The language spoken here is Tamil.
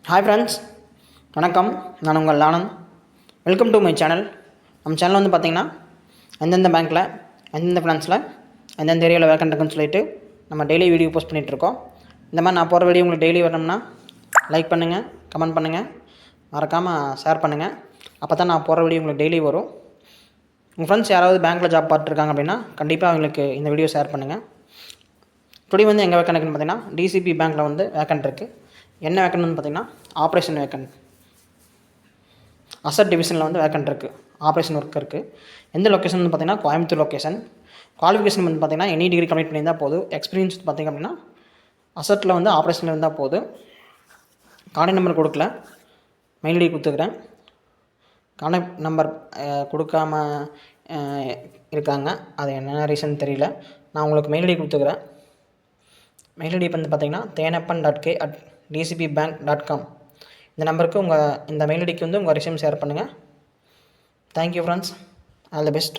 ஹாய் ஃப்ரெண்ட்ஸ், வணக்கம். நான் உங்கள் Anand. Welcome to my channel. நம்ம சேனல் வந்து பார்த்திங்கன்னா எந்தெந்த பேங்க்கில் எந்தெந்த ஃபினான்ஸில் எந்தெந்த ஏரியாவில் வேக்கண்ட் இருக்குன்னு சொல்லிட்டு நம்ம டெய்லி வீடியோ போஸ்ட் பண்ணிகிட்ருக்கோம். இந்த மாதிரி நான் போகிற வீடியோ உங்களுக்கு டெய்லி வரணும்னா லைக் பண்ணுங்கள், கமெண்ட் பண்ணுங்கள், மறக்காமல் ஷேர் பண்ணுங்கள். அப்போ தான் நான் போகிற வீடியோ உங்களுக்கு டெய்லி வரும். உங்கள் ஃப்ரெண்ட்ஸ் யாராவது பேங்க்கில் ஜாப் பார்த்துருக்காங்க அப்படின்னா கண்டிப்பாக அவங்களுக்கு இந்த வீடியோ ஷேர் பண்ணுங்கள். டுடே வந்து எங்கே வேக்கண்ட் இருக்குன்னு பார்த்தீங்கன்னா டிசிபி பேங்க்கில் வந்து வேக்கண்ட் இருக்குது. என்ன வேக்கண்ட்னு பார்த்தீங்கன்னா ஆப்ரேஷன் வேக்கண்ட். அசட் டிவிஷனில் வந்து வேக்கண்ட் இருக்குது, ஆப்ரேஷன் ஒர்க் இருக்குது. எந்த லொக்கேஷன் வந்து பார்த்தீங்கன்னா கோயம்புத்தூர் லொக்கேஷன். குவாலிஃபிகேஷன் வந்து பார்த்தீங்கன்னா எனி டிகிரி கம்ப்ளீட் பண்ணியிருந்தால் போதும். எக்ஸ்பீரியன்ஸ் பார்த்திங்க அப்படின்னா அசட்டில் வந்து ஆப்ரேஷனில் இருந்தால் போதும். கான்டாக்ட் நம்பர் கொடுக்கல, மெயில் ஐடி கொடுத்துக்கிறேன். கான்டாக்ட் நம்பர் கொடுக்காம இருக்காங்க, அது என்ன ரீசன் தெரியல. நான் உங்களுக்கு மெயில் ஐடி கொடுத்துக்கிறேன். மெயில் ஐடி வந்து பார்த்திங்கன்னா thenapan.k@dcbbank.com. இந்த நம்பருக்கு இந்த மெயில் ஐடிக்கு வந்து உங்கள் ரெஸ்யூம் ஷேர் பண்ணுங்கள். Thank you friends, all the best.